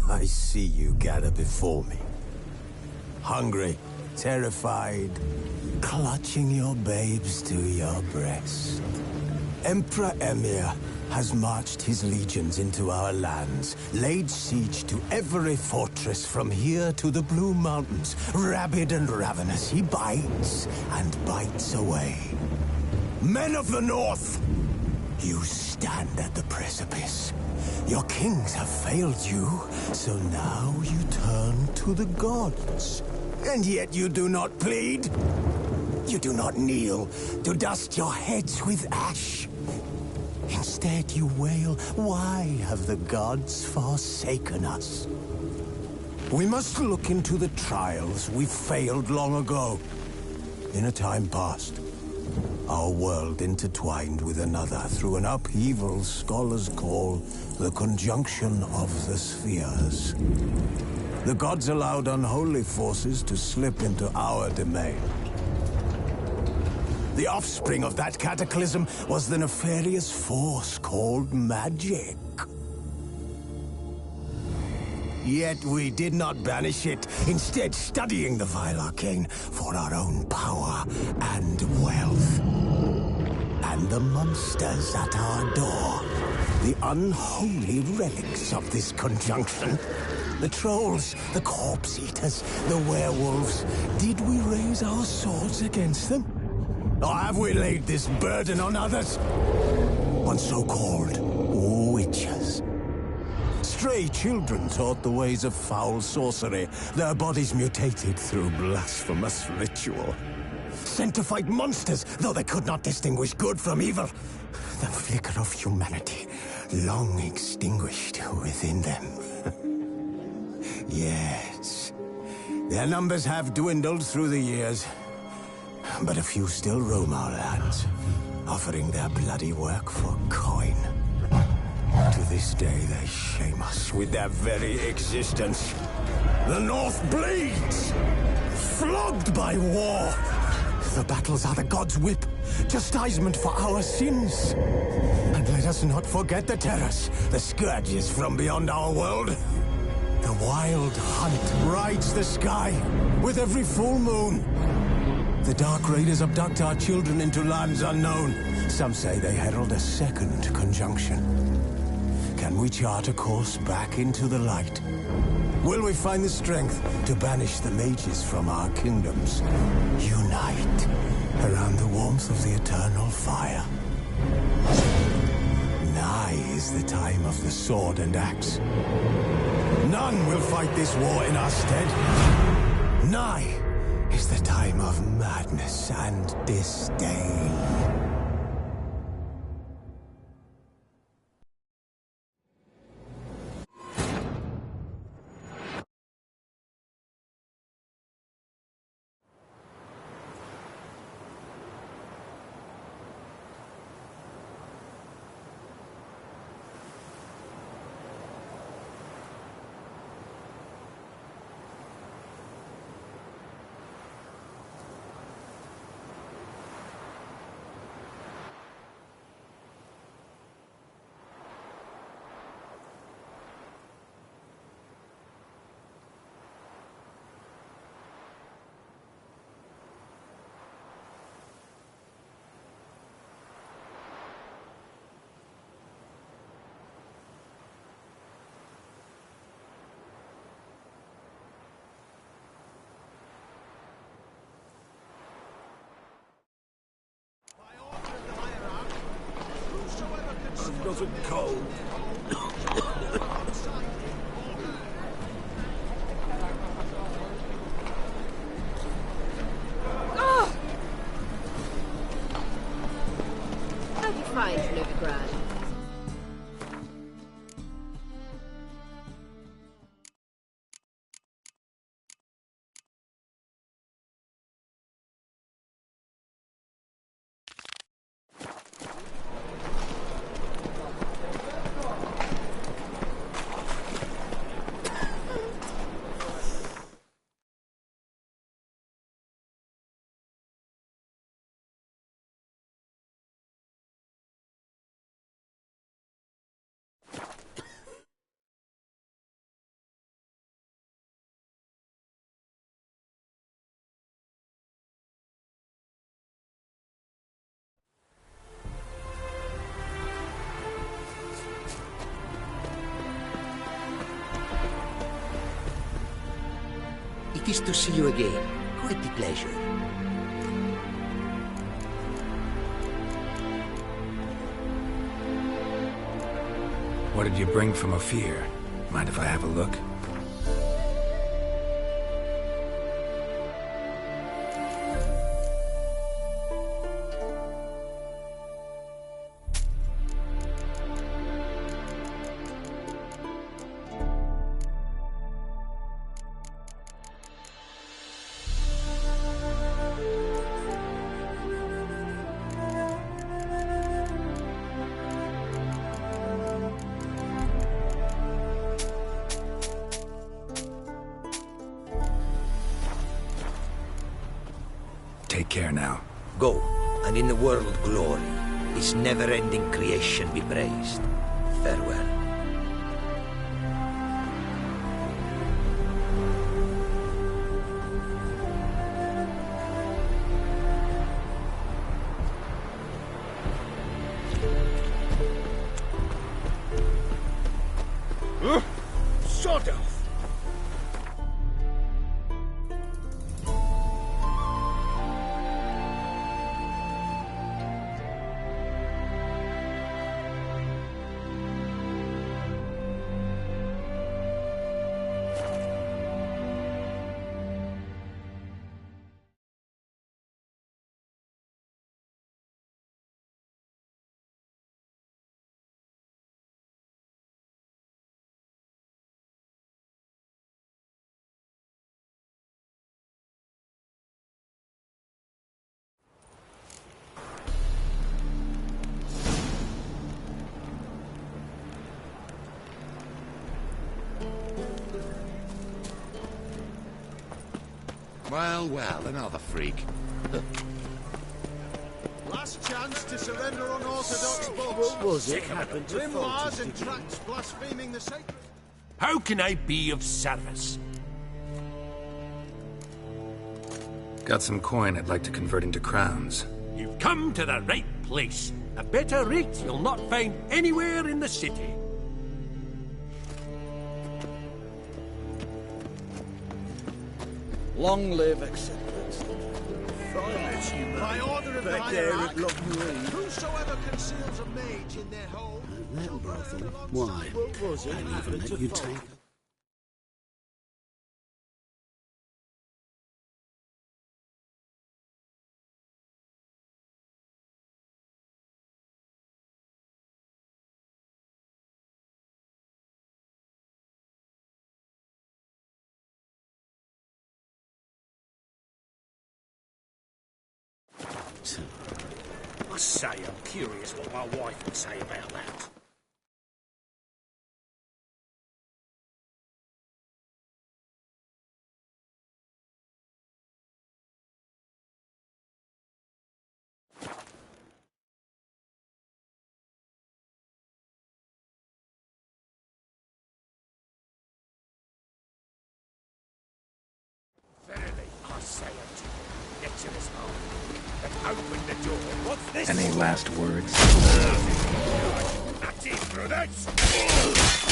I see you gather before me. Hungry, terrified, clutching your babes to your breast. Emperor Emir has marched his legions into our lands, laid siege to every fortress from here to the Blue Mountains. Rabid and ravenous, he bites and bites away. Men of the North, you stand at the precipice. Your kings have failed you, so now you turn to the gods. And yet you do not plead. You do not kneel to dust your heads with ash. Instead you wail, why have the gods forsaken us? We must look into the trials we failed long ago. In a time past, our world intertwined with another through an upheaval scholars call the conjunction of the spheres. The gods allowed unholy forces to slip into our domain. The offspring of that cataclysm was the nefarious force called magic. Yet we did not banish it, instead studying the vile arcane for our own power and wealth. And the monsters at our door, the unholy relics of this conjunction. The trolls, the corpse-eaters, the werewolves. Did we raise our swords against them? Or have we laid this burden on others? On so-called witches. Stray children taught the ways of foul sorcery, their bodies mutated through blasphemous ritual. Sent to fight monsters, though they could not distinguish good from evil. The flicker of humanity, long extinguished within them. Yes, their numbers have dwindled through the years, but a few still roam our lands, offering their bloody work for coin. To this day, they shame us with their very existence. The North bleeds, flogged by war. The battles are the gods' whip, chastisement for our sins. And let us not forget the terrors, the scourges from beyond our world. The wild hunt rides the sky with every full moon. The Dark Raiders abduct our children into lands unknown. Some say they herald a second conjunction. Can we chart a course back into the light? Will we find the strength to banish the mages from our kingdoms? Unite around the warmth of the eternal fire. Nigh is the time of the sword and axe. None will fight this war in our stead. Nigh is the time of madness and disdain. Doesn't cold. Oh! How do you find Novigrad? it is to see you again. Quite the pleasure. What did you bring from Ophir? Mind if I have a look? Take care now. Go, and in the world glory, this never-ending creation be praised. Farewell. Sod off! Well, well, another freak. Last chance to surrender unorthodox books. What was it happened to Grim laws Fulton? and tracts blaspheming the sacred. How can I be of service? Got some coin I'd like to convert into crowns. You've come to the right place. A better rate you'll not find anywhere in the city. Long live acceptance. By order of the Back there hierarch, at Lockmuir. whosoever conceals a mage in their home That shall brothel. burn alongside Why? him. What was it And happened even to let you Fulton. take? I say, I'm curious what my wife would say about that. Verily, I say unto you, Lecturer's home, that open the door. What's this? Any last words? That's it, brothers!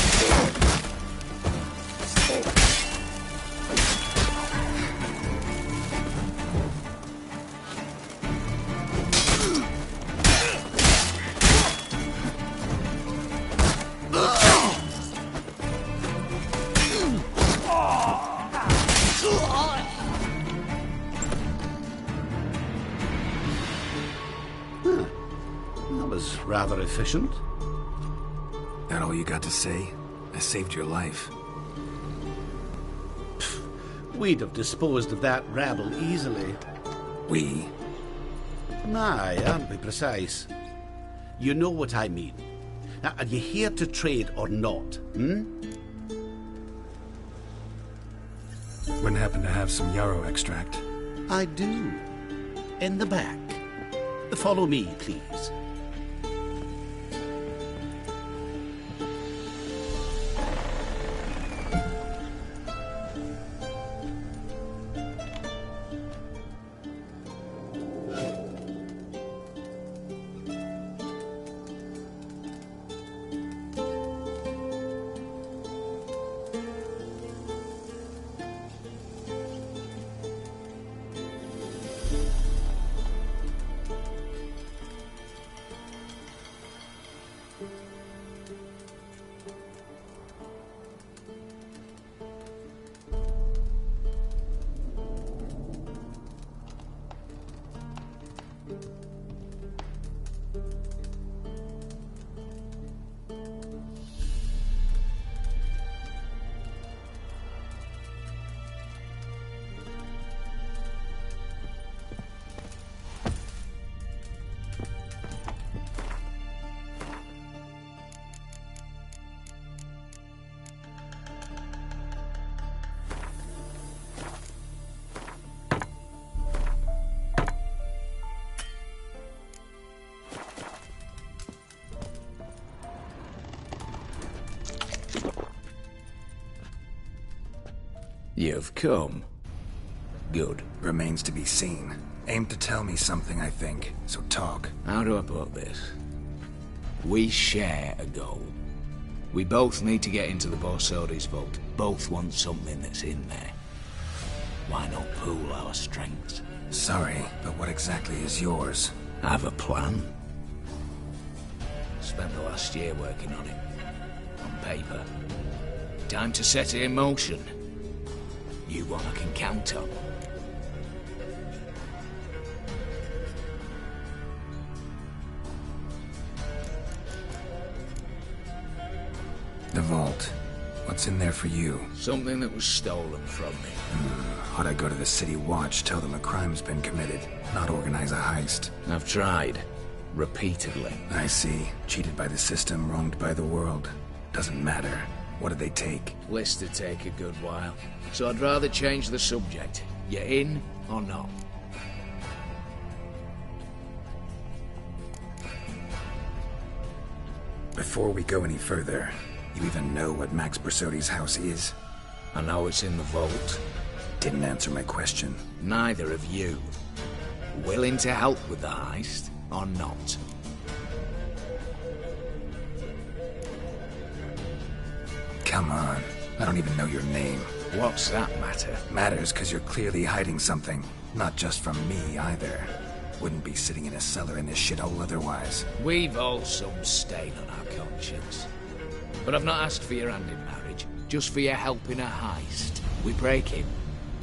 That was rather efficient. That all you got to say? I saved your life. We'd have disposed of that rabble easily. We? Aye, aren't we precise? You know what I mean. Now, are you here to trade or not, Wouldn't happen to have some yarrow extract. I do. In the back. Follow me, please. You've come. Good. Remains to be seen. Aim to tell me something, I think. So talk. How do I put this? We share a goal. We both need to get into the Borsodi's vault. Both want something that's in there. Why not pool our strengths? Sorry, but what exactly is yours? I have a plan. Spent the last year working on it. On paper. Time to set it in motion. You one I can count on. The vault. What's in there for you? Something that was stolen from me. Ought I go to the City Watch, tell them a crime's been committed, not organize a heist? I've tried. Repeatedly. I see. Cheated by the system, wronged by the world. Doesn't matter. What did they take? List to take a good while. So I'd rather change the subject. You in or not? Before we go any further, you even know what Max Borsodi's house is? I know it's in the vault. Didn't answer my question. Neither of you. Willing to help with the heist or not? Come on. I don't even know your name. What's that matter? Matters because you're clearly hiding something. Not just from me, either. Wouldn't be sitting in a cellar in this shithole otherwise. We've all some stain on our conscience. But I've not asked for your hand in marriage, just for your help in a heist. We break in,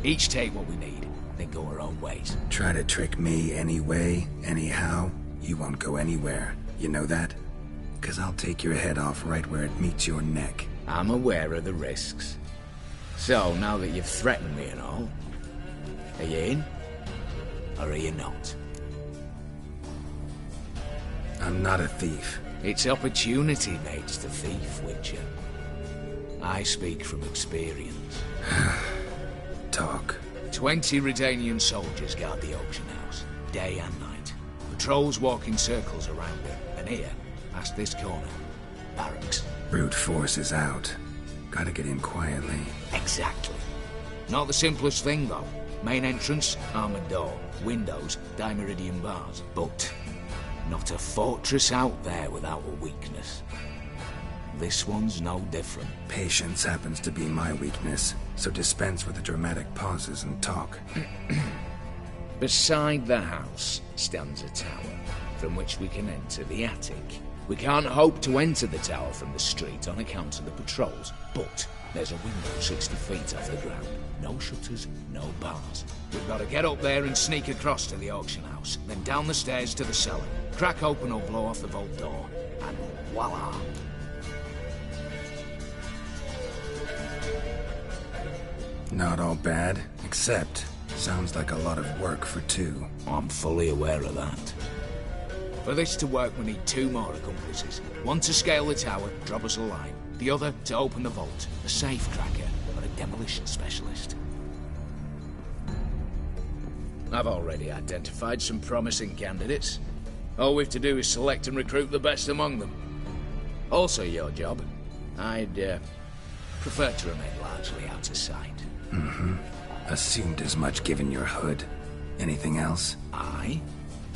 each take what we need, then go our own ways. Try to trick me anyway, anyhow, you won't go anywhere. You know that? Because I'll take your head off right where it meets your neck. I'm aware of the risks. So, now that you've threatened me and all, are you in? Or are you not? I'm not a thief. It's opportunity makes the thief, Witcher. I speak from experience. Talk. 20 Redanian soldiers guard the auction house, day and night. Patrols walk in circles around it, and here, past this corner, barracks. Brute force is out. Gotta get in quietly. Exactly. Not the simplest thing, though. Main entrance, armored door. Windows, dimeridian bars. But not a fortress out there without a weakness. This one's no different. Patience happens to be my weakness, so dispense with the dramatic pauses and talk. Beside the house stands a tower, from which we can enter the attic. We can't hope to enter the tower from the street on account of the patrols, but there's a window 60 feet off the ground. No shutters, no bars. We've got to get up there and sneak across to the auction house, then down the stairs to the cellar, crack open or blow off the vault door, and voila! Not all bad, except sounds like a lot of work for two. I'm fully aware of that. For this to work, we need 2 more accomplices. One to scale the tower, drop us a line. The other to open the vault, a safe cracker, or a demolition specialist. I've already identified some promising candidates. All we've to do is select and recruit the best among them. Also your job. I'd prefer to remain largely out of sight. Assumed as much given your hood. Anything else? Aye,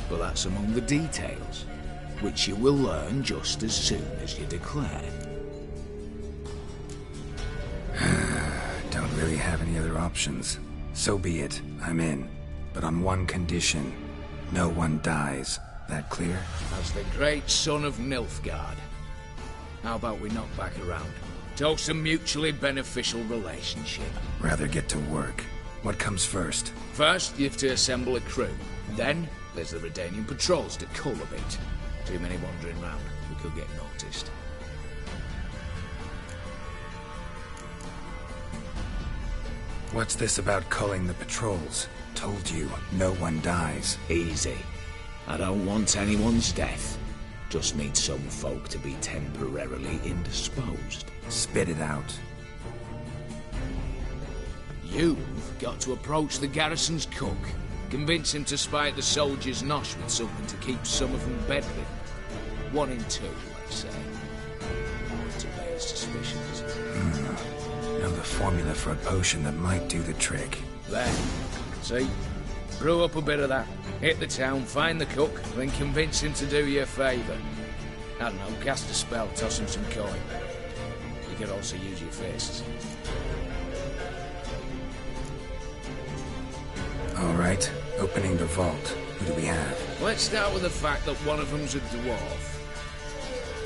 but that's among the details, which you will learn just as soon as you declare. Don't really have any other options. So be it, I'm in. But on one condition. No one dies. That clear? As the great son of Nilfgaard. How about we knock back around? Toast a mutually beneficial relationship. Rather get to work. What comes first? First, you have to assemble a crew. Then, there's the Redanian patrols to cull a bit. Too many wandering round. We could get noticed. What's this about culling the patrols? Told you, no one dies. Easy. I don't want anyone's death. Just need some folk to be temporarily indisposed. Spit it out. You've got to approach the garrison's cook. Convince him to spy at the soldiers' nosh with something to keep some of them bedridden. 1 in 2, let's say. To raise suspicions. Now the formula for a potion that might do the trick. There. See? Brew up a bit of that. Hit the town, find the cook, then convince him to do you a favour. I don't know, cast a spell, toss him some coin. You could also use your fists. Alright, opening the vault. Who do we have? Let's start with the fact that one of them's a dwarf.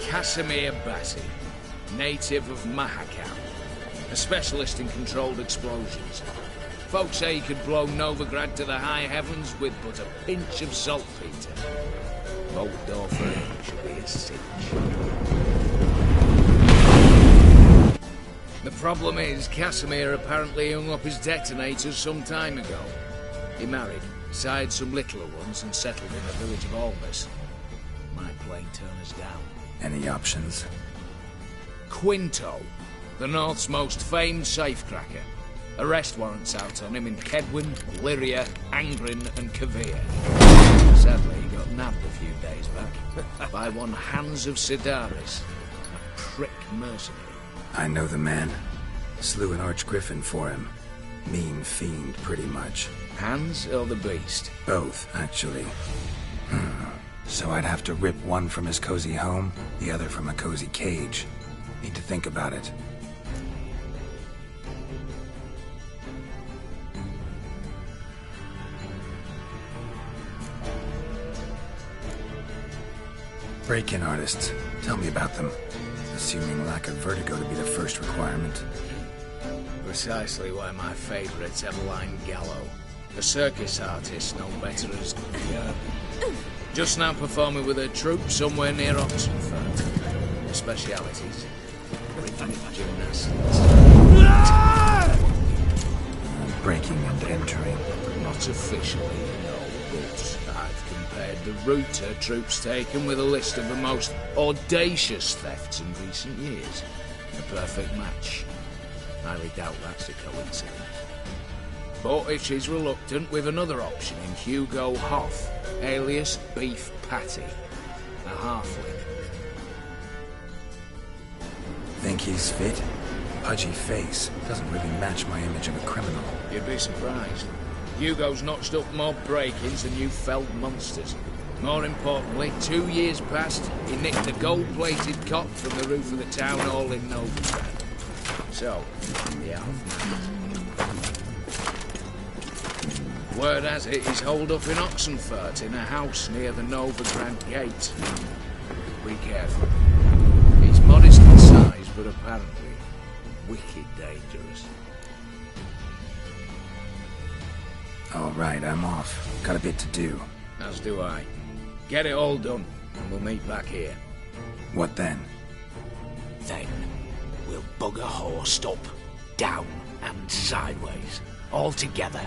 Casimir Bassi, native of Mahakam, a specialist in controlled explosions. Folks say he could blow Novigrad to the high heavens with but a pinch of saltpeter. Bolt door for him should be a cinch. The problem is, Casimir apparently hung up his detonators some time ago. He married, sired some littler ones, and settled in the village of Almas. Might plain turn us down. Any options? Quinto, the North's most famed safecracker. Arrest warrants out on him in Kedwin, Lyria, Angrin, and Kavir. Sadly, he got nabbed a few days back by one Hans of Sidaris, a prick mercenary. I know the man. Slew an archgriffin for him. Mean fiend, pretty much. Hans or the beast? Both, actually. So I'd have to rip one from his cozy home, the other from a cozy cage. Need to think about it. Break-in artists. Tell me about them. Assuming lack of vertigo to be the first requirement. Precisely why my favourite's Eveline Gallo. A circus artist no better as just now performing with her troupe somewhere near Oxenford. Her specialities: rhythmic gymnastics. Breaking and entering. Not officially, no, but I've compared the route her troupe's taken with a list of the most audacious thefts in recent years. A perfect match. Highly doubt that's a coincidence. But if she's reluctant, we've another option in Hugo Hoff, alias Beef Patty, a halfling. Think he's fit? Pudgy face. Doesn't really match my image of a criminal. You'd be surprised. Hugo's notched up more break-ins than you felled monsters. More importantly, 2 years past, he nicked a gold-plated cot from the roof of the town hall in Novigrad. So, yeah. Word has it he's holed up in Oxenfurt in a house near the Novigrad gate. Be careful. He's modest in size, but apparently wicked dangerous. All right, I'm off. Got a bit to do. As do I. Get it all done, and we'll meet back here. What then? Then we'll bugger horsed up, down and sideways, all together.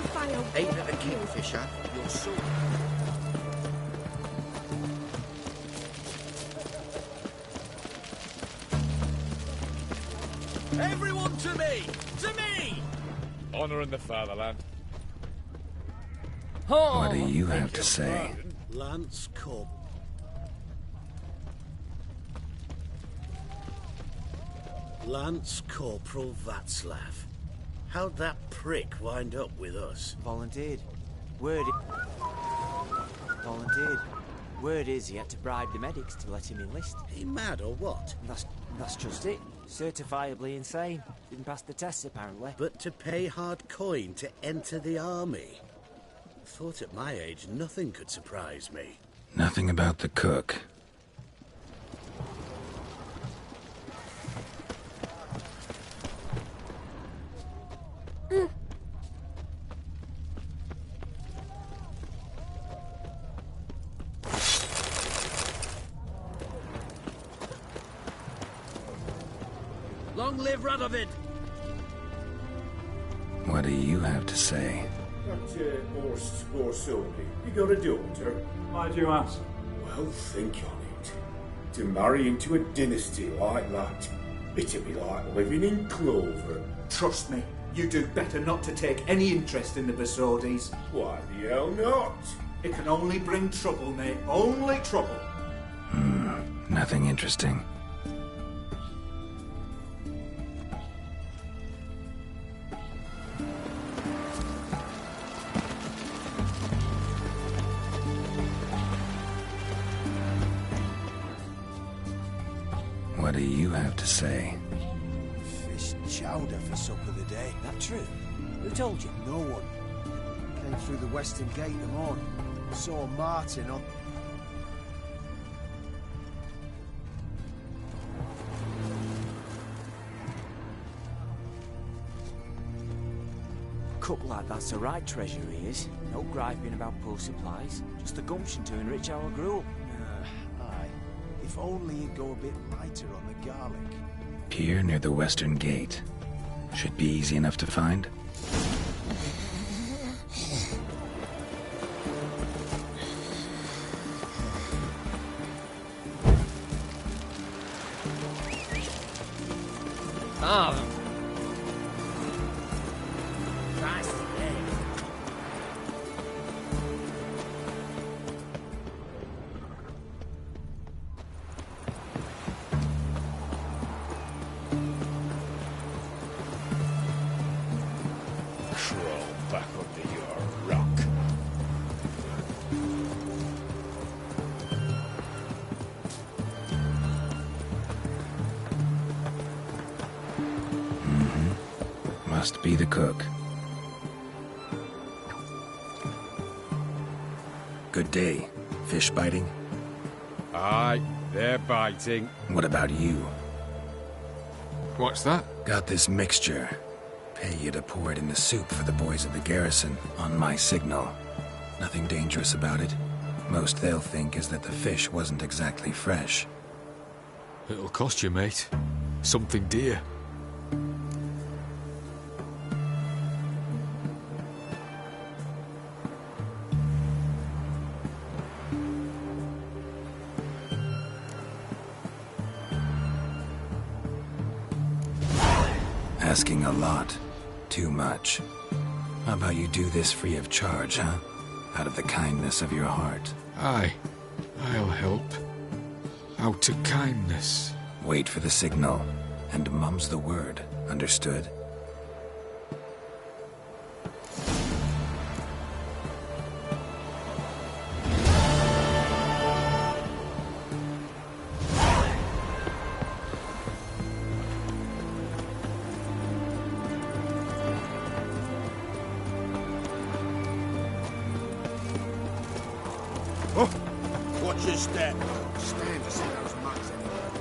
fire. Ain't it a kingfisher? Your sword. Everyone to me! To me! Honouring the fatherland. What do you have to say? Lance Corp. Lance Corporal Václav. How'd that prick wind up with us? Volunteered. Volunteered. Word is he had to bribe the medics to let him enlist. He mad or what? That's just it. Certifiably insane. Didn't pass the tests, apparently. But to pay hard coin to enter the army? Thought at my age nothing could surprise me. Nothing about the cook. Long live Radovid! What do you have to say? That horse or solely. You got a daughter? Why do you ask? Well, think on it. To marry into a dynasty like that, it'd be like living in clover. Trust me, you do better not to take any interest in the Basordis. Why the hell not? It can only bring trouble, mate. Only trouble. Nothing interesting. What do you have to say? Fish chowder for supper the day. That true? Who told you? No one. Came through the western gate in the morning. Saw Martin on... Cook like that's the right treasure he is. No griping about poor supplies. Just the gumption to enrich our gruel. Aye. If only he'd go a bit lighter on the garlic. Pier near the western gate. Should be easy enough to find. Ah. Crawl back under your rock. Must be the cook. Good day. Fish biting? Aye, they're biting. What about you? What's that? Got this mixture. Pay you to pour it in the soup for the boys of the garrison, on my signal. Nothing dangerous about it. Most they'll think is that the fish wasn't exactly fresh. It'll cost you, mate. Something dear. Asking a lot. Too much. How about you do this free of charge, huh? Out of the kindness of your heart. Aye, I'll help. Out of kindness. Wait for the signal, and mum's the word. Understood? Watch your step. Stand to see those mugs anywhere.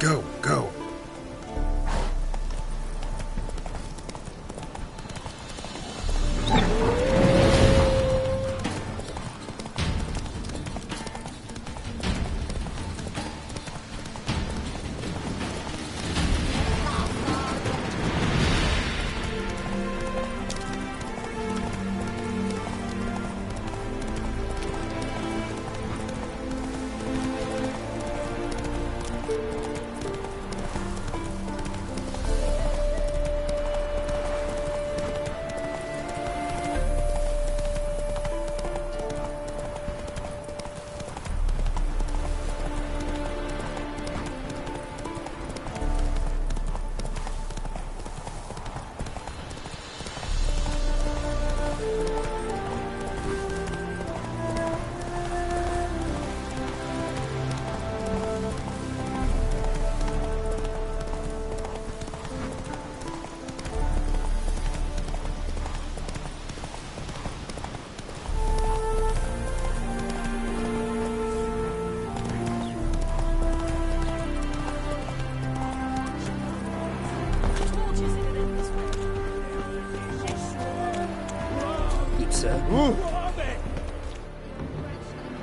Go, go.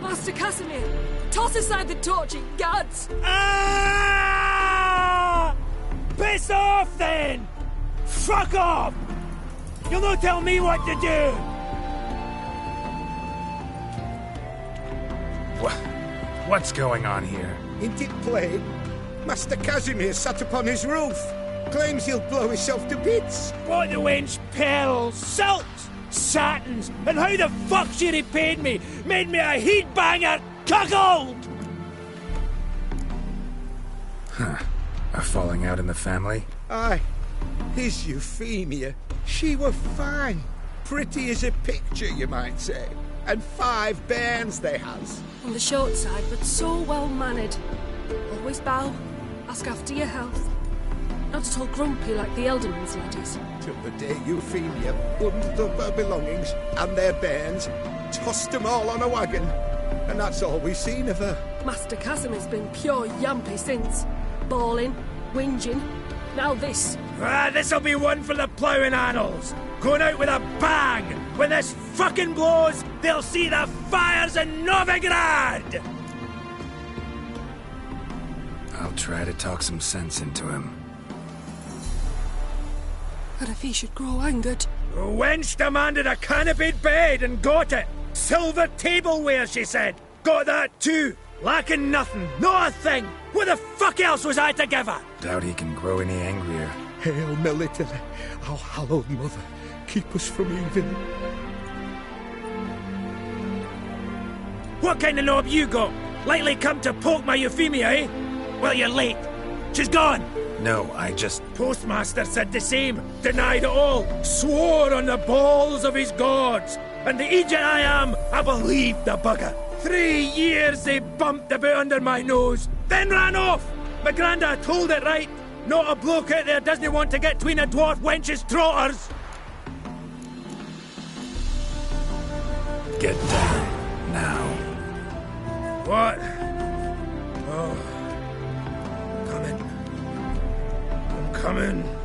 Master Casimir, toss aside the torching guards! Ah! Piss off then! Fuck off! You'll not tell me what to do! What's going on here? Ain't it plain? Master Casimir sat upon his roof. Claims he'll blow himself to bits. What the wench pearls, silks, satins, and how the fuck she repaid me? Made me a heat banger, cuckold! Huh. A falling out in the family? Aye. His Euphemia. She were fine. Pretty as a picture, you might say. And 5 bairns they has. On the short side, but so well-mannered. Always bow, ask after your health. Not at all grumpy like the Elderman's laddies. Till the day Euphemia bundled up her belongings and their bairns, tossed them all on a wagon. And that's all we've seen of her. Master Casimir's been pure yampy since. Bawling, whinging, now this. This'll be one for the ploughing annals. Going out with a bang. When this fucking blows, they'll see the fires in Novigrad! I'll try to talk some sense into him. And if he should grow angered? The wench demanded a canopied bed and got it. Silver tableware, she said. Got that too. Lacking nothing, not a thing. What the fuck else was I to give her? Doubt he can grow any angrier. Hail Military, our hallowed mother, keep us from evil. What kind of knob you got? Likely come to poke my Euphemia, eh? Well, you're late. She's gone. No, I just... Postmaster said the same. Denied it all. Swore on the balls of his gods. And the Egypt I am, I believed the bugger. 3 years they bumped about under my nose, then ran off. My granda told it right. Not a bloke out there doesn't want to get between a dwarf wench's trotters. Get down, now. What? Oh. Coming. I'm coming.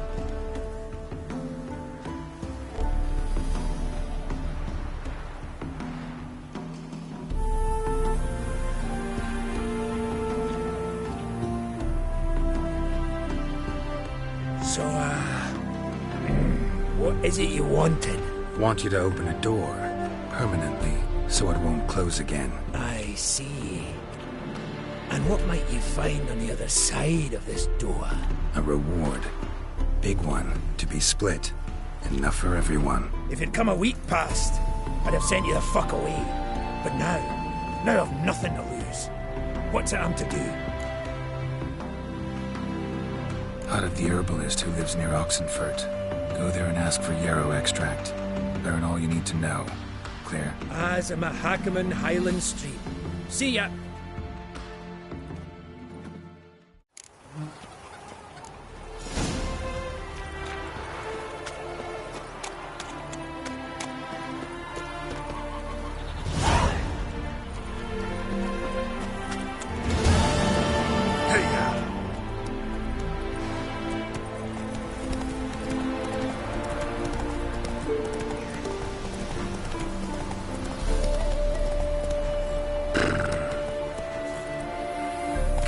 So, what is it you wanted? Want you to open a door, permanently, so it won't close again. I see. And what might you find on the other side of this door? A reward. Big one, to be split. Enough for everyone. If it'd come a week past, I'd have sent you the fuck away. But now I've nothing to lose. What's it I'm to do? Out of the herbalist who lives near Oxenfurt. Go there and ask for yarrow extract. Learn all you need to know. Clear? As a Mahakaman Highland Street. See ya!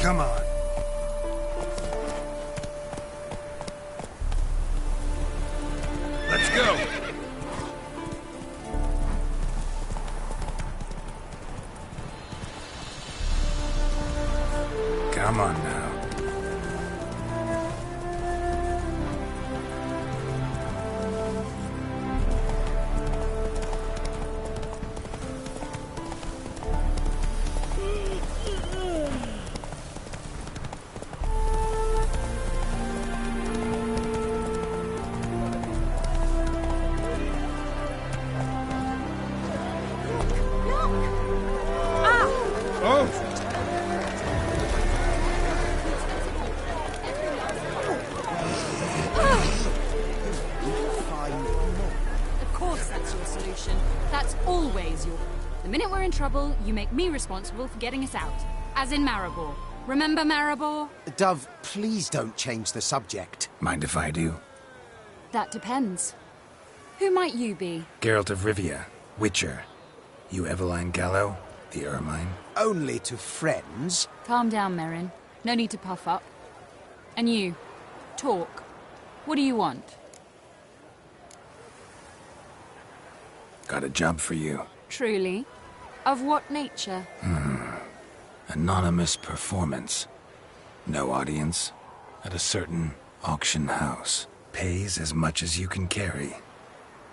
Come on. Let's go! Come on now. Trouble, you make me responsible for getting us out. As in Maribor. Remember Maribor? Dove, please don't change the subject. Mind if I do? That depends. Who might you be? Geralt of Rivia, Witcher. You Eveline Gallo, the Ermine? Only to friends. Calm down, Merrin. No need to puff up. And you, talk. What do you want? Got a job for you. Truly? Of what nature? Anonymous performance. No audience. At a certain auction house. Pays as much as you can carry.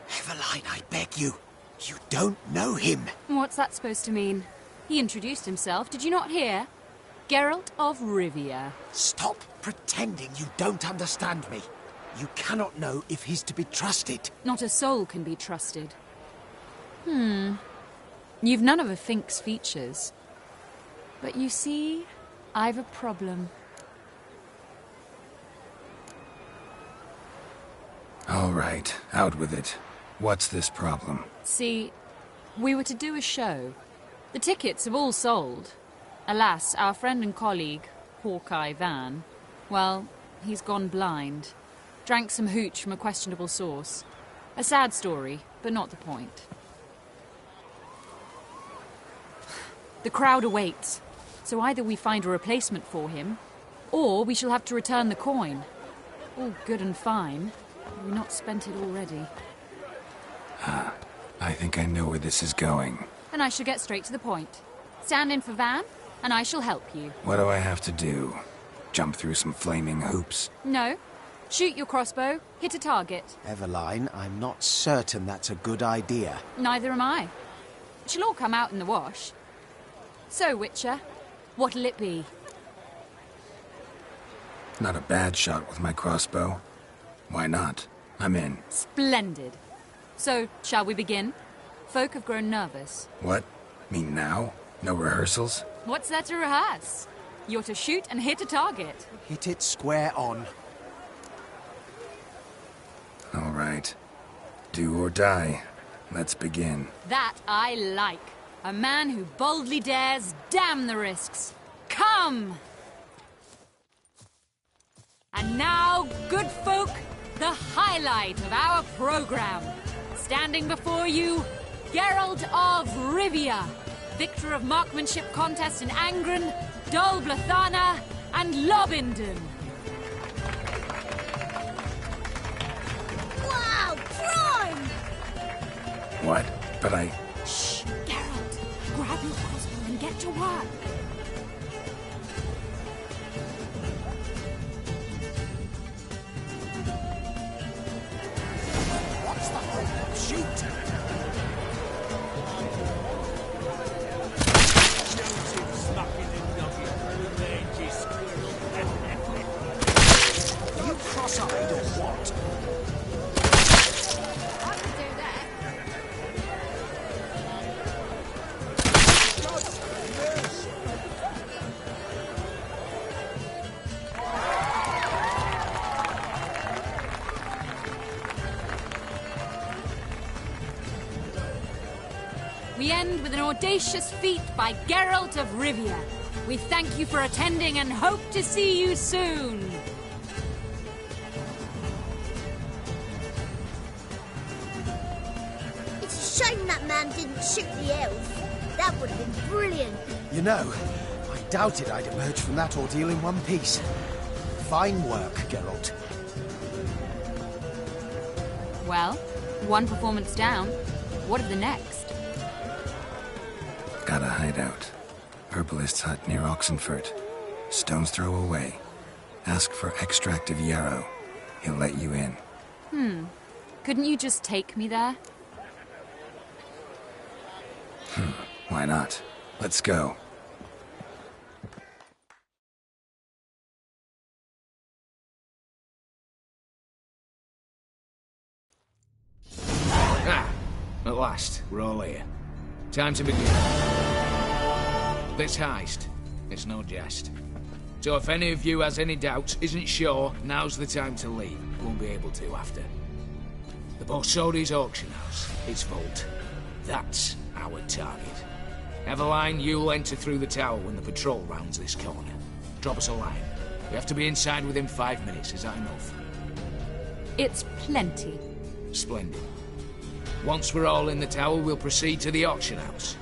Eveline, I beg you. You don't know him. What's that supposed to mean? He introduced himself, did you not hear? Geralt of Rivia. Stop pretending you don't understand me. You cannot know if he's to be trusted. Not a soul can be trusted. You've none of a Fink's features. But you see, I've a problem. All right, out with it. What's this problem? See, we were to do a show. The tickets have all sold. Alas, our friend and colleague, Hawkeye Van, well, he's gone blind. Drank some hooch from a questionable source. A sad story, but not the point. The crowd awaits, so either we find a replacement for him, or we shall have to return the coin. All good and fine. Have we not spent it already? I think I know where this is going. Then I shall get straight to the point. Stand in for Van, and I shall help you. What do I have to do? Jump through some flaming hoops? No. Shoot your crossbow, hit a target. Eveline, I'm not certain that's a good idea. Neither am I. It shall all come out in the wash. So, Witcher, what'll it be? Not a bad shot with my crossbow. Why not? I'm in. Splendid. So, shall we begin? Folk have grown nervous. What? Mean now? No rehearsals? What's there to rehearse? You're to shoot and hit a target. Hit it square on. All right. Do or die. Let's begin. That I like. A man who boldly dares, damn the risks. Come! And now, good folk, the highlight of our program. Standing before you, Geralt of Rivia, victor of marksmanship contests in Angren, Dol Blathana, and Lobindon. Wow, prime! What? But I... Shh, Geralt. Grab your crossbow and get to work. What's the hope? Shoot! Are you cross-eyed or what? I can do that. We end with an audacious feat by Geralt of Rivia. We thank you for attending and hope to see you soon. It's a shame that man didn't shoot the elf. That would have been brilliant. You know, I doubted I'd emerge from that ordeal in one piece. Fine work, Geralt. Well, one performance down. What of the next? Got a hideout. Herbalist's hut near Oxenfurt. Stone's throw away. Ask for extract of yarrow. He'll let you in. Couldn't you just take me there? Why not? Let's go. At last, we're all here. Time to begin. This heist, it's no jest. So if any of you has any doubts, isn't sure, now's the time to leave. Won't be able to after. The Borsodi's auction house, its vault. That's our target. Eveline, you'll enter through the tower when the patrol rounds this corner. Drop us a line. We have to be inside within 5 minutes, is that enough? It's plenty. Splendid. Once we're all in the tower, we'll proceed to the auction house.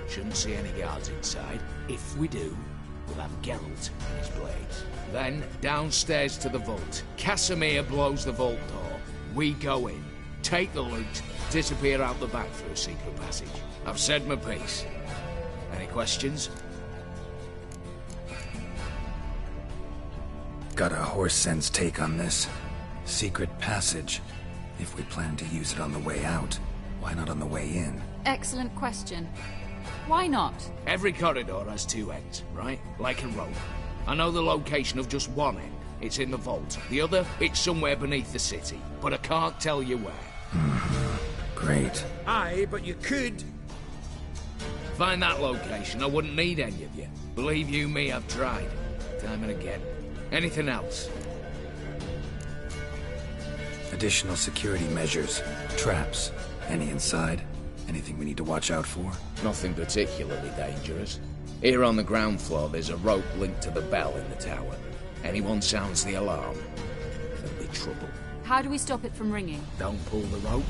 Shouldn't see any guards inside. If we do, we'll have Geralt and his blades. Then, downstairs to the vault. Casimir blows the vault door. We go in, take the loot, disappear out the back through a secret passage. I've said my piece. Any questions? Got a horse sense take on this. Secret passage. If we plan to use it on the way out, why not on the way in? Excellent question. Why not? Every corridor has two ends, right? Like a rope. I know the location of just one end. It's in the vault. The other, it's somewhere beneath the city. But I can't tell you where. Great. Aye, but you could. Find that location, I wouldn't need any of you. Believe you me, I've tried. Time and again. Anything else? Additional security measures. Traps. Any inside? Anything we need to watch out for? Nothing particularly dangerous. Here on the ground floor, there's a rope linked to the bell in the tower. Anyone sounds the alarm, there'll be trouble. How do we stop it from ringing? Don't pull the rope.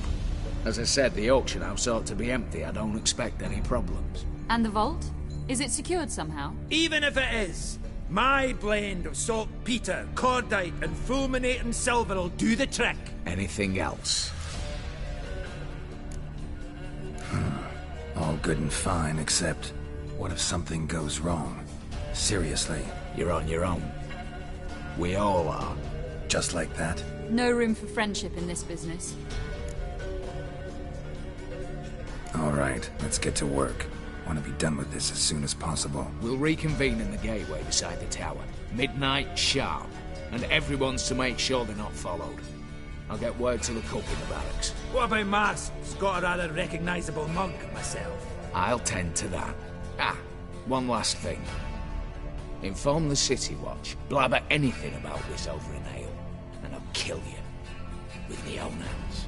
As I said, the auction house ought to be empty. I don't expect any problems. And the vault? Is it secured somehow? Even if it is, my blend of saltpeter, cordite, and fulminating silver will do the trick. Anything else? All good and fine, except what if something goes wrong? Seriously. You're on your own. We all are. Just like that? No room for friendship in this business. All right, let's get to work. Want to be done with this as soon as possible. We'll reconvene in the gateway beside the tower. Midnight sharp. And everyone's to make sure they're not followed. I'll get word to the cook in the barracks. What about masks? Got a rather recognisable mug myself. I'll tend to that. One last thing. Inform the City Watch. Blabber anything about this over an ale, and I'll kill you with my own hands.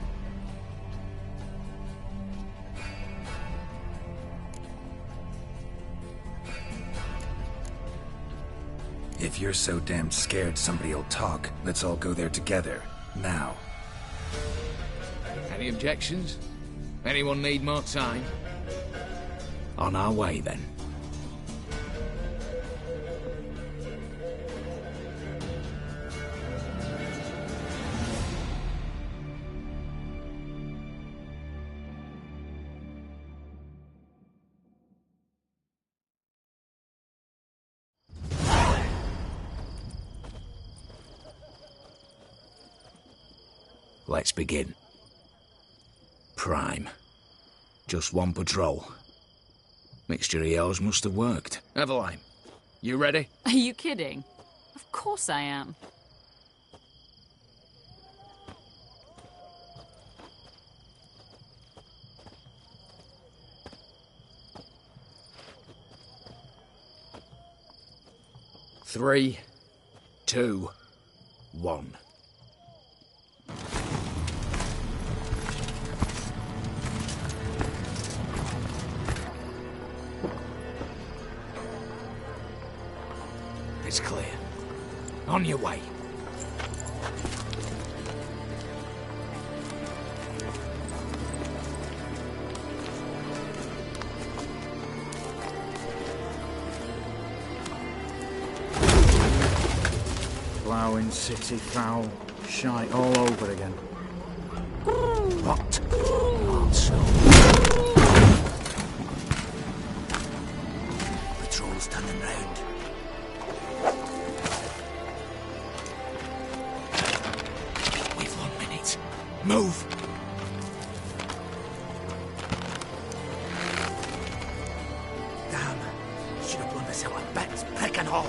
If you're so damn scared somebody'll talk, let's all go there together. Now. Any objections? Anyone need more time? On our way, then. Let's begin. Prime. Just one patrol. Mixture of yours must have worked. Eveline, you ready? Are you kidding? Of course I am. Three, 2, 1. It's clear. On your way. Ploughing city foul. Shite all over again. What? Also. Patrol's turning round. We've 1 minute. Move! Damn. Should have blown this out of bits. Prick and all.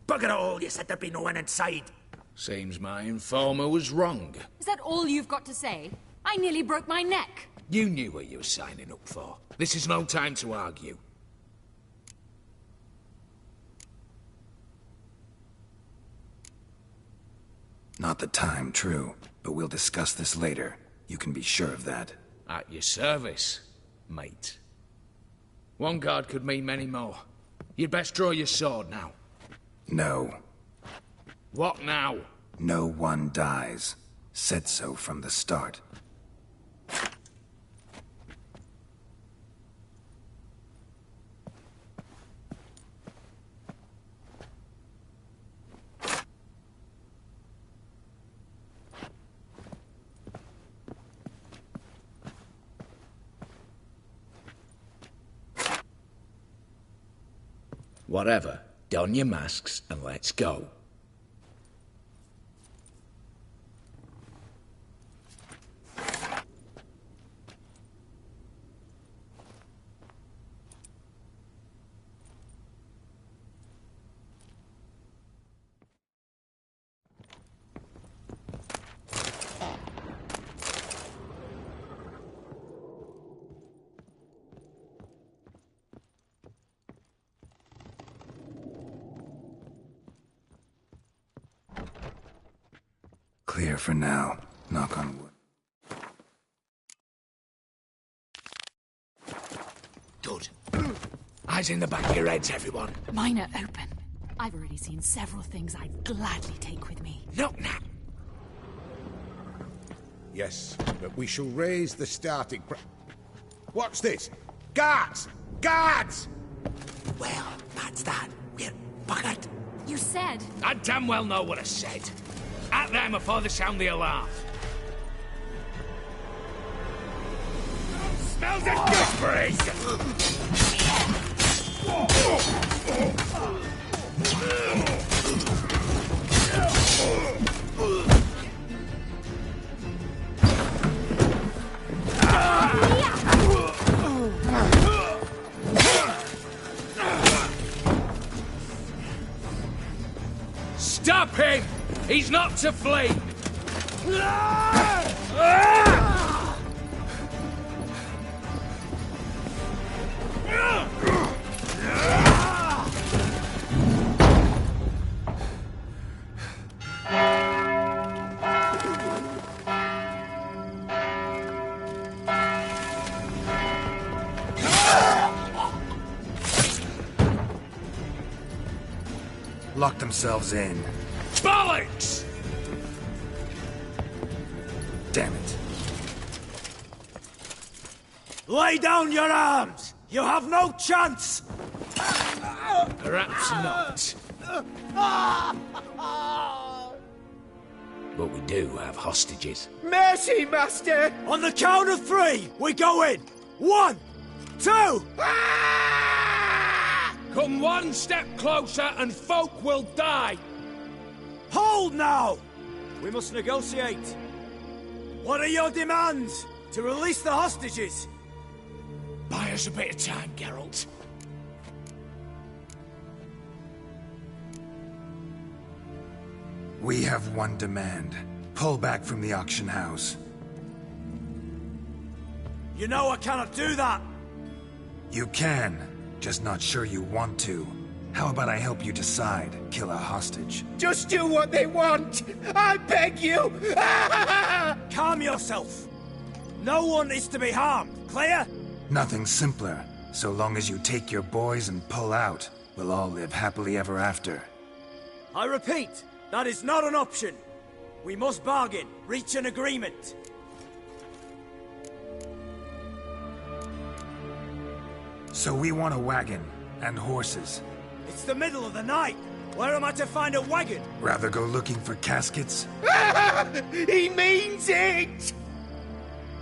Bugger it all, you said there'd be no one inside. Seems my informer was wrong. Is that all you've got to say? I nearly broke my neck. You knew what you were signing up for. This is no time to argue. Not the time, true. But we'll discuss this later. You can be sure of that. At your service, mate. One guard could mean many more. You'd best draw your sword now. No. What now? No one dies. Said so from the start. Whatever. Don your masks and let's go. Clear for now. Knock on wood. Good. Eyes in the back of your heads, everyone. Mine are open. I've already seen several things I'd gladly take with me. Look now. Yes, but we shall raise the starting What's this? Guards! Guards! Well, that's that. We're buggered. You said... I damn well know what I said. At them before they sound the alarm. Smells of gooseberries! Stop him! He's not to flee! Lock themselves in. Bollocks! Damn it. Lay down your arms! You have no chance! Perhaps not. But we do have hostages. Mercy, Master! On the count of 3, we go in! 1, 2... Come one step closer and folk will die! Hold now! We must negotiate. What are your demands? To release the hostages? Buy us a bit of time, Geralt. We have one demand. Pull back from the auction house. You know I cannot do that! You can, just not sure you want to. How about I help you decide, kill a hostage? Just do what they want! I beg you! Calm yourself! No one is to be harmed, clear? Nothing simpler. So long as you take your boys and pull out, we'll all live happily ever after. I repeat, that is not an option. We must bargain, reach an agreement. So we want a wagon, and horses. It's the middle of the night. Where am I to find a wagon? Rather go looking for caskets? He means it!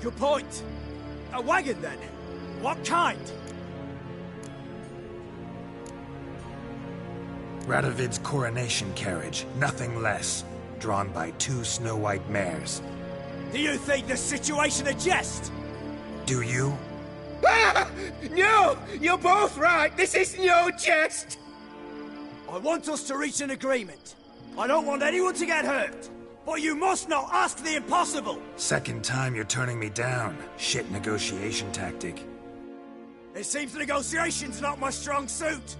Good point. A wagon, then? What kind? Radovid's coronation carriage, nothing less. Drawn by 2 snow-white mares. Do you think the situation a jest? Do you? No! You're both right! This is no jest! I want us to reach an agreement. I don't want anyone to get hurt. But you must not ask the impossible! Second time you're turning me down. Shit negotiation tactic. It seems negotiation's not my strong suit.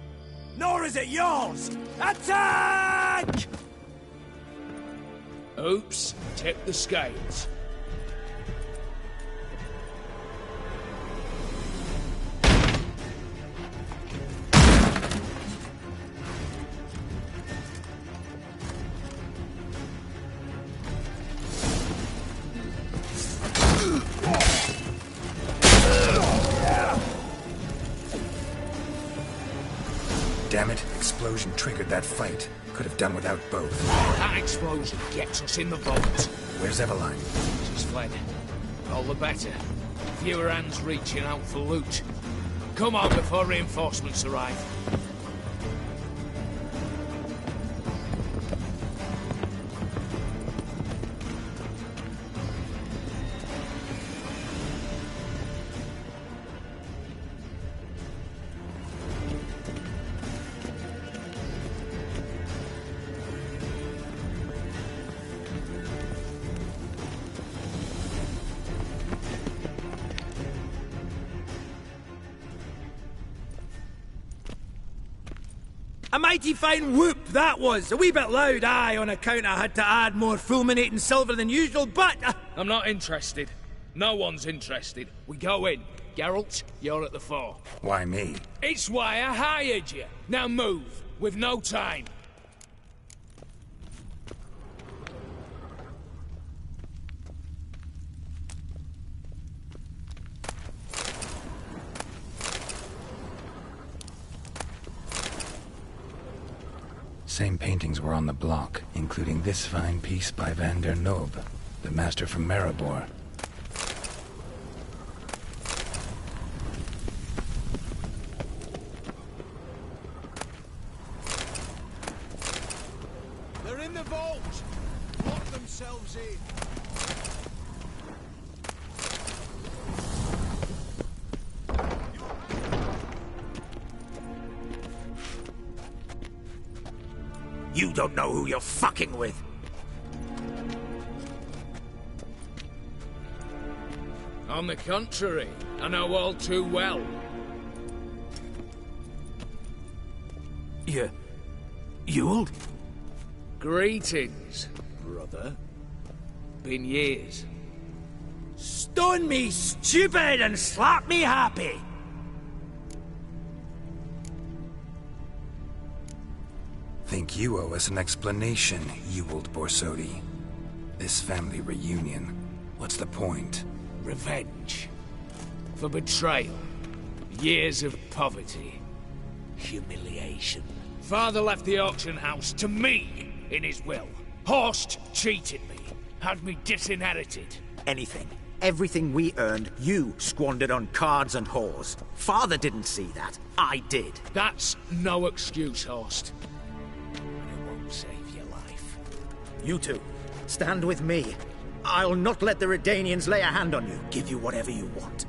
Nor is it yours! Attack! Oops, tip the scales. Damn it, explosion triggered that fight. Could have done without both. That explosion gets us in the vault. Where's Eveline? She's fled. All the better. Fewer hands reaching out for loot. Come on before reinforcements arrive. A mighty fine whoop that was. A wee bit loud, aye, on account I had to add more fulminating silver than usual, but... I'm not interested. No one's interested. We go in. Geralt, you're at the fore. Why me? It's why I hired you. Now move. We've no time. Same paintings were on the block, including this fine piece by Van der Nob, the master from Maribor. They're in the vault! Lock themselves in! You don't know who you're fucking with. On the contrary, I know all too well. Ewald? Greetings, brother. Been years. Stone me stupid and slap me happy! Think you owe us an explanation, Ewald Borsodi. This family reunion, what's the point? Revenge. For betrayal. Years of poverty. Humiliation. Father left the auction house to me in his will. Horst cheated me. Had me disinherited. Anything. Everything we earned, you squandered on cards and whores. Father didn't see that. I did. That's no excuse, Horst. And it won't save your life. You two, stand with me. I'll not let the Redanians lay a hand on you. Give you whatever you want.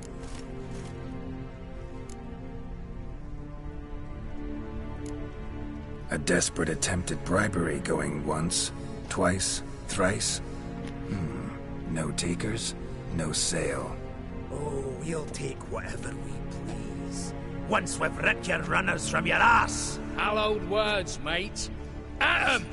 A desperate attempt at bribery going once. twice, thrice? No takers, no sale. Oh, we'll take whatever we please. Once we've ripped your runners from your ass. Hallowed words, mate. At 'em!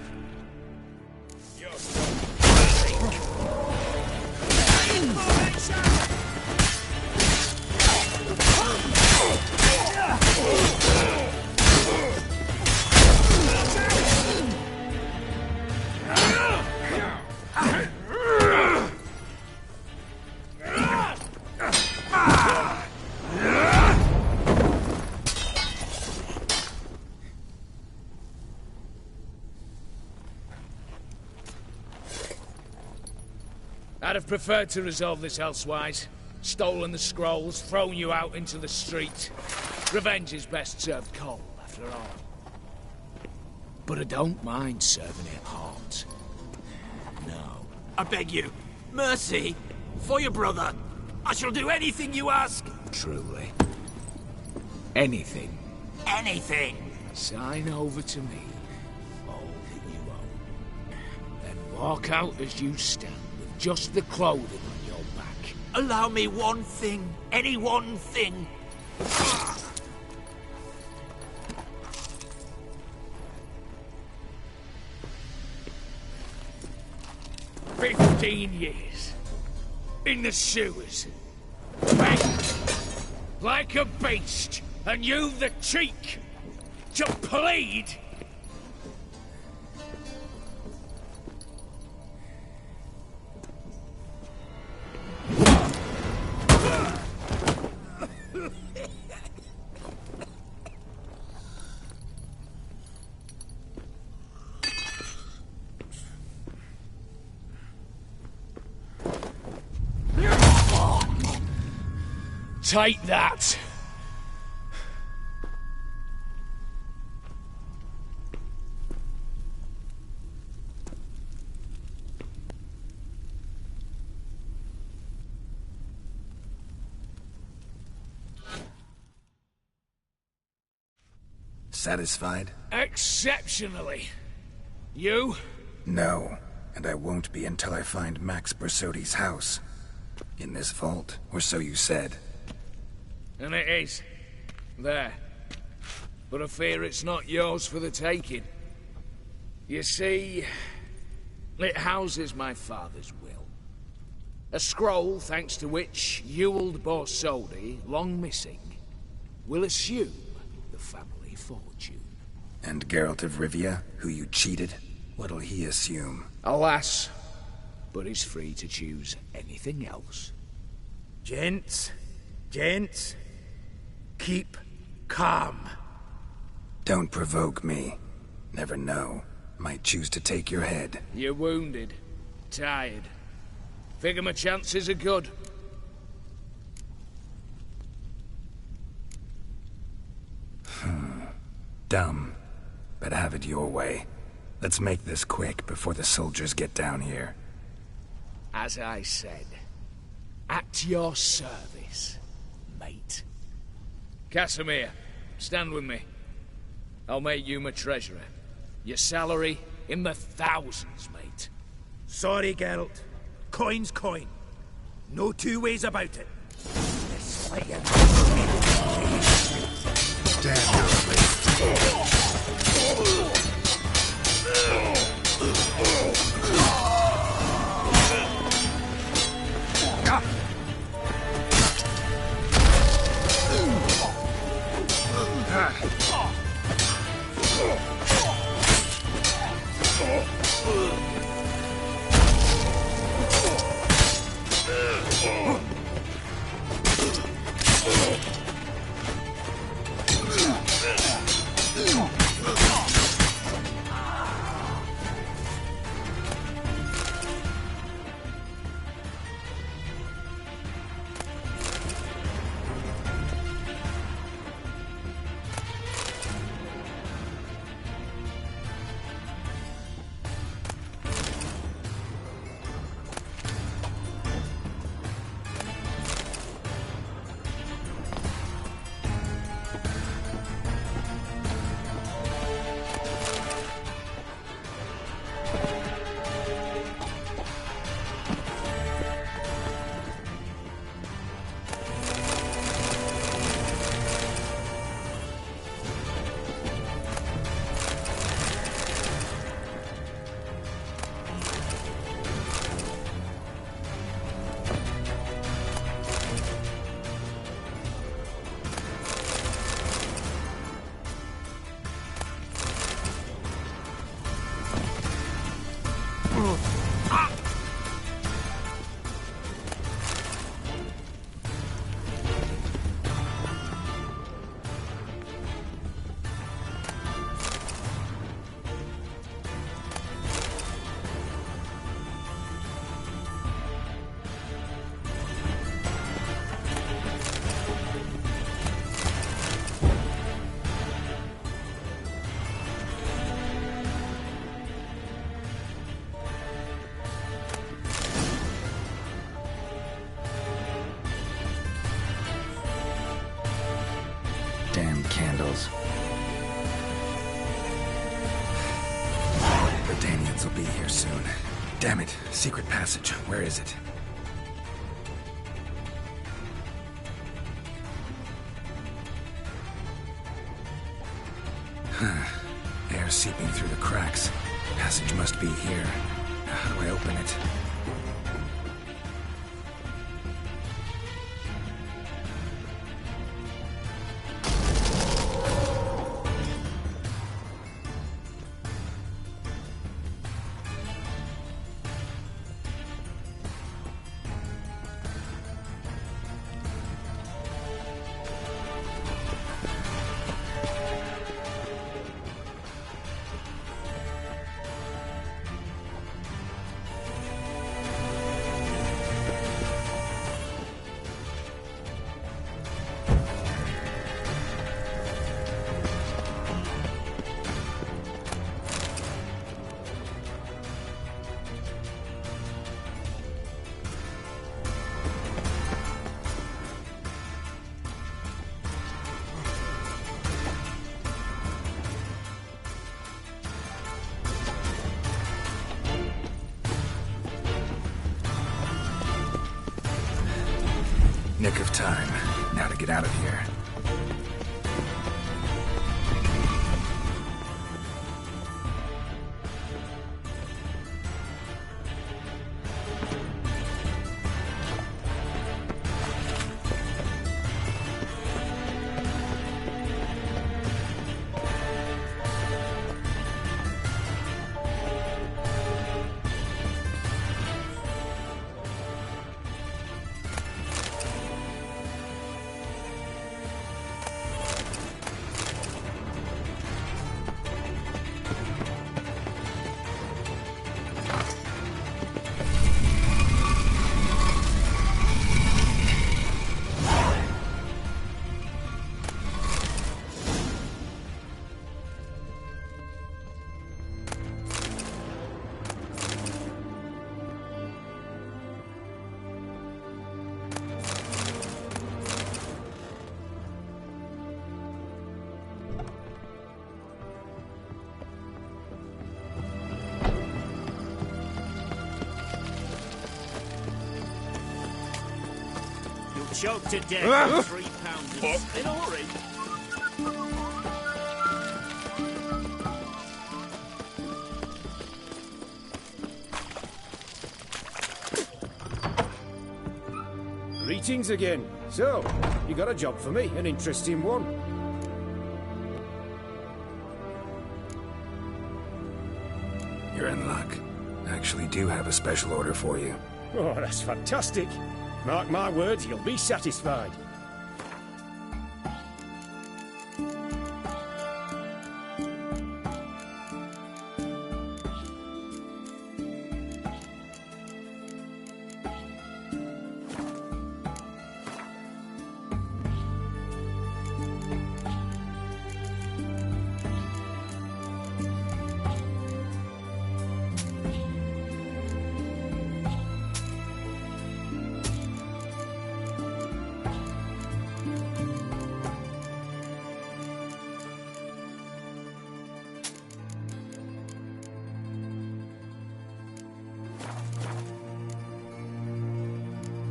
I'd have preferred to resolve this elsewise. Stolen the scrolls, thrown you out into the street. Revenge is best served cold, after all. But I don't mind serving it hot. No. I beg you, mercy, for your brother. I shall do anything you ask. Truly. Anything. Anything. Sign over to me all that you own. Then walk out as you stand, with just the clothing on your back. Allow me one thing. Any one thing. 15 years. In the sewers. Begged. Like a beast. And you've the cheek to plead. Take that. Satisfied? Exceptionally. You? No, and I won't be until I find Max Bersodi's house. In this vault, or so you said. And it is. There. But I fear it's not yours for the taking. You see, it houses my father's will. A scroll thanks to which Ewald Bersodi, long missing, will assume the family fortune. And Geralt of Rivia, who you cheated, what'll he assume? Alas, but he's free to choose anything else. Gents, keep calm. Don't provoke me. Never know. Might choose to take your head. You're wounded. Tired. Figure my chances are good. Dumb. But have it your way. Let's make this quick before the soldiers get down here. As I said, at your service, mate. Casimir, stand with me. I'll make you my treasurer. Your salary in the thousands, mate. Sorry, Geralt. Coin's coin. No two ways about it. This way. handles. The Danians will be here soon. Damn it. Secret passage. Where is it? Air seeping through the cracks. Passage must be here. How do I open it? Nick of time. Now to get out of here. Choked to death with 3 pounders. In a hurry. Greetings again. So, you got a job for me, an interesting one. You're in luck. I actually do have a special order for you. Oh, that's fantastic. Mark my words, you'll be satisfied.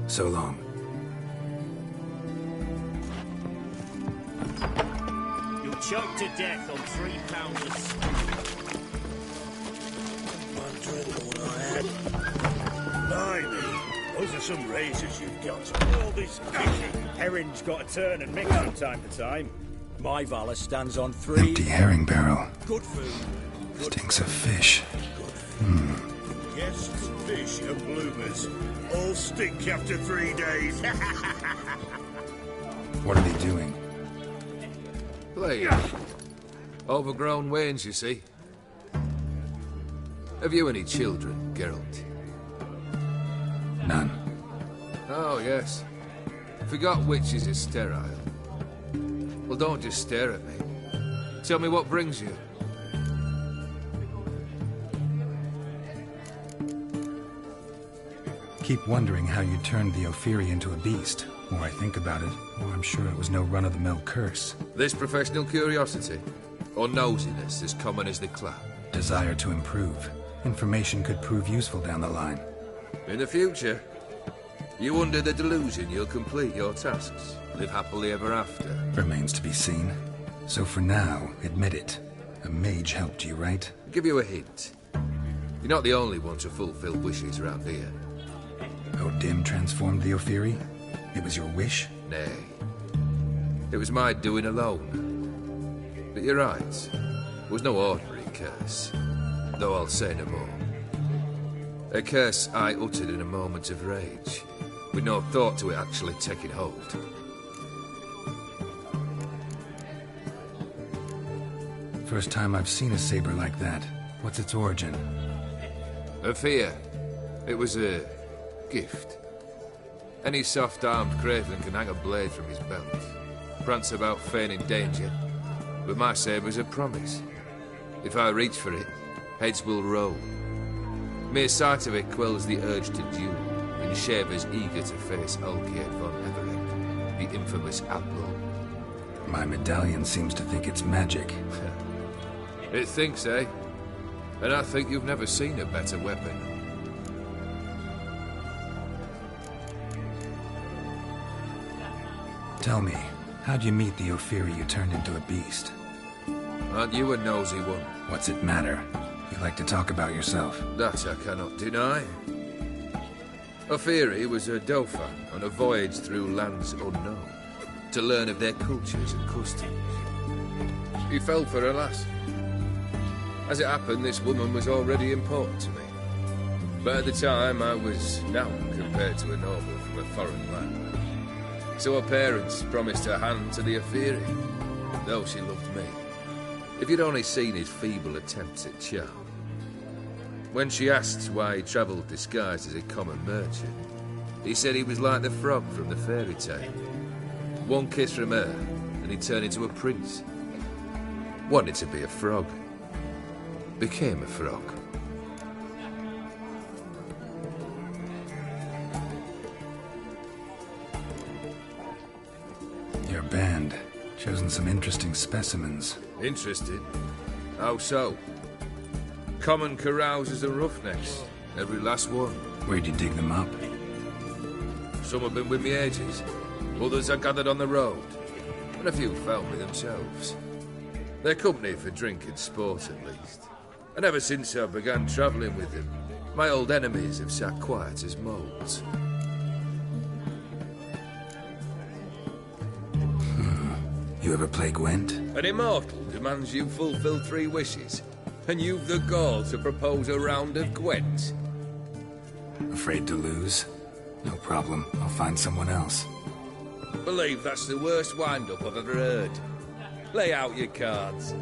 So long. You'll choke to death on 3 pounders. Wondering what I had. Blimey, those are some razors you've got. All this kicking. Herring's got to turn and mix from time to time. My Valor stands on 3. Empty herring barrel. Good food. Stinks of fish. Yes, fish and bloomers. All stink after 3 days. What are they doing? Playing. Overgrown wains, you see. Have you any children, Geralt? None. Oh, yes. Forgot witches is sterile. Well, don't just stare at me. Tell me what brings you. Keep wondering how you turned the Ophiri into a beast. More I think about it, more I'm sure it was no run-of-the-mill curse. This professional curiosity, or nosiness as common as the clap? Desire to improve. Information could prove useful down the line. In the future, you under the delusion you'll complete your tasks, live happily ever after. Remains to be seen. So for now, admit it. A mage helped you, right? I'll give you a hint. You're not the only one to fulfill wishes around here. O'Dim transformed the Ophiri? It was your wish? Nay. It was my doing alone. But you're right. It was no ordinary curse. Though I'll say no more. A curse I uttered in a moment of rage, with no thought to it actually taking hold. First time I've seen a saber like that. What's its origin? A fear. It was a gift. Any soft-armed craven can hang a blade from his belt, prance about feigning danger, but my saber's a promise. If I reach for it, heads will roll. Mere sight of it quells the urge to duel, in shavers eager to face Ulkiad von Everett, the infamous outlaw. My medallion seems to think it's magic. It thinks, eh? And I think you've never seen a better weapon. Tell me, how'd you meet the Ophiri you turned into a beast? Aren't you a nosy one? What's it matter? You like to talk about yourself. That I cannot deny. Ophiri was a Dauphin on a voyage through lands unknown, to learn of their cultures and customs. He fell for a lass. As it happened, this woman was already important to me. But at the time, I was known compared to a noble from a foreign land. So her parents promised her hand to the Ophiri, though she loved me. If you'd only seen his feeble attempts at charm. When she asked why he travelled disguised as a common merchant, he said he was like the frog from the fairy tale. One kiss from her, and he turned into a prince. Wanted to be a frog. Became a frog. Your band. Chosen some interesting specimens. Interested? How so? Common carousers and roughnecks. Every last one. Where'd you dig them up? Some have been with me ages. Others I gathered on the road. And a few found me themselves. They're company for drink and sport, at least. And ever since I began travelling with them, my old enemies have sat quiet as moles. You ever play Gwent? An immortal demands you fulfill 3 wishes, and you've the gall to propose a round of Gwent. Afraid to lose? No problem. I'll find someone else. Believe that's the worst wind-up I've ever heard. Lay out your cards.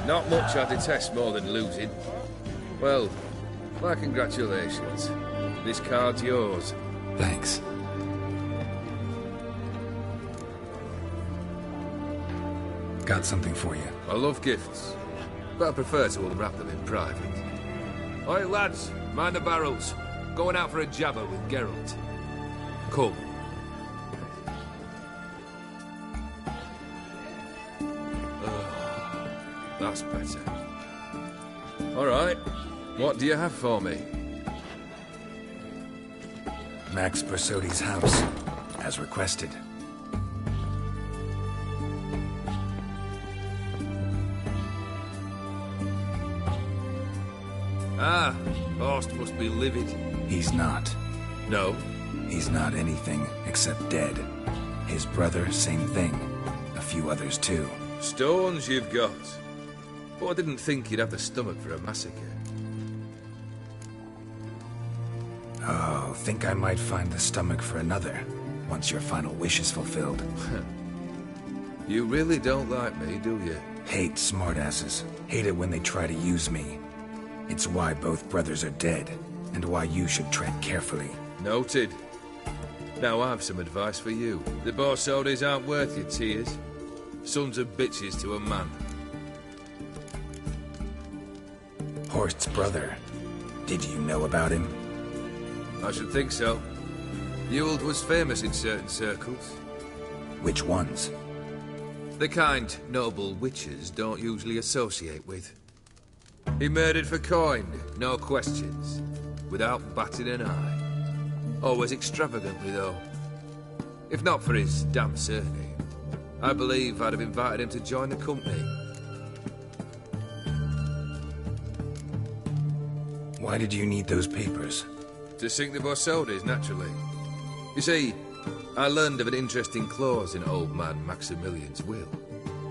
Not much I detest more than losing. Well, my congratulations. This card's yours. Thanks. Got something for you. I love gifts, but I prefer to unwrap them in private. Oi, lads, mind the barrels. Going out for a jabber with Geralt. Come. That's better. All right. What do you have for me? Max Bersodi's house, as requested. Ah, Horst must be livid. He's not. No? He's not anything except dead. His brother, same thing. A few others too. Stones you've got. But I didn't think you'd have the stomach for a massacre. Oh, think I might find the stomach for another, once your final wish is fulfilled. You really don't like me, do you? Hate smartasses. Hate it when they try to use me. It's why both brothers are dead, and why you should tread carefully. Noted. Now I've some advice for you. The Borsodis aren't worth your tears. Sons of bitches to a man. Horst's brother. Did you know about him? I should think so. Ewald was famous in certain circles. Which ones? The kind noble witches don't usually associate with. He murdered for coin, no questions, without batting an eye. Always extravagantly, though. If not for his damn surname, I believe I'd have invited him to join the company. Why did you need those papers? To sink the Borsodis, naturally. You see, I learned of an interesting clause in old man Maximilian's will.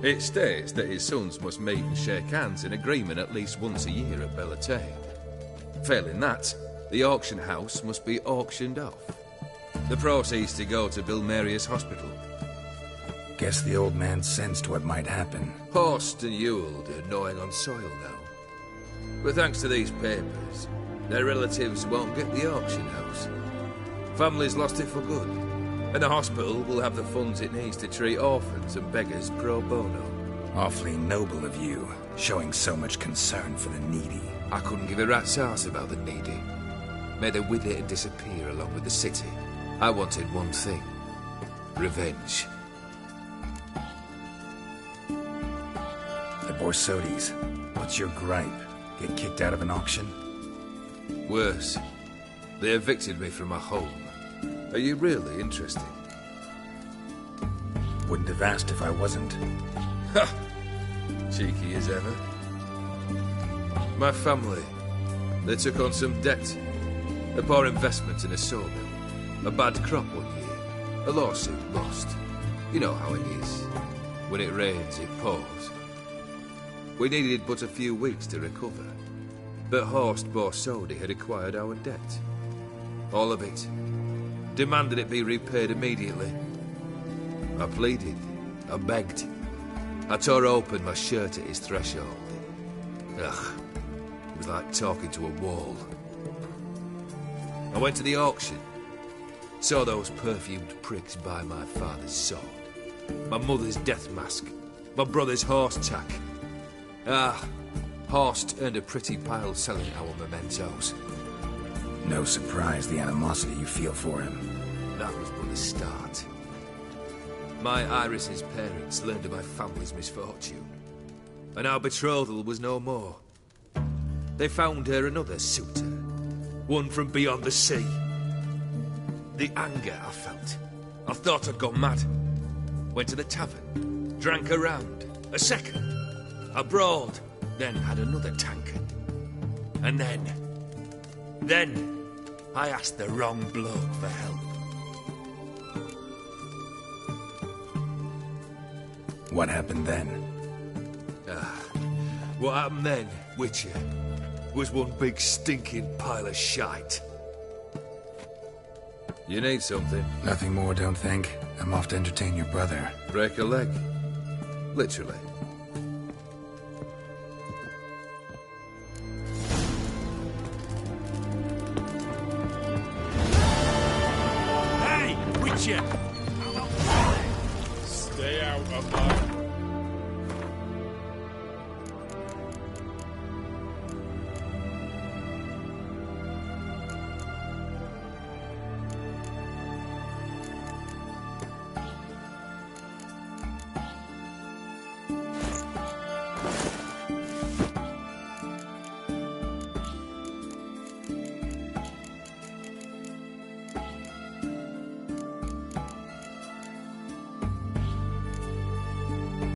It states that his sons must meet and shake hands in agreement at least once a year at Bellatane. Failing that, the auction house must be auctioned off. The proceeds to go to build Marius Hospital. Guess the old man sensed what might happen. Horst and Ewald are gnawing on soil now. But thanks to these papers, their relatives won't get the auction house. Families lost it for good, and the hospital will have the funds it needs to treat orphans and beggars pro bono. Awfully noble of you, showing so much concern for the needy. I couldn't give a rat's ass about the needy. May they wither and disappear along with the city. I wanted one thing. Revenge. The Borsodis. What's your gripe? Get kicked out of an auction? Worse. They evicted me from my home. Are you really interested? Wouldn't have asked if I wasn't. Ha! Cheeky as ever. My family. They took on some debt. A poor investment in a sawmill. A bad crop one year. A lawsuit lost. You know how it is. When it rains, it pours. We needed but a few weeks to recover. But Horst Borsodi had acquired our debt. All of it. Demanded it be repaid immediately. I pleaded. I begged. I tore open my shirt at his threshold. Ugh. It was like talking to a wall. I went to the auction. Saw those perfumed pricks buy my father's sword. My mother's death mask. My brother's horse tack. Ah, Horst earned a pretty pile selling our mementos. No surprise the animosity you feel for him. That was but the start. My Iris's parents learned of my family's misfortune, and our betrothal was no more. They found her another suitor, one from beyond the sea. The anger I felt. I thought I'd gone mad. Went to the tavern, drank a round, a second. I brawled, then had another tankard. And then I asked the wrong bloke for help. What happened then? What happened then, Witcher, was one big stinking pile of shite. You need something? Nothing more, don't think. I'm off to entertain your brother. Break a leg? Literally. you!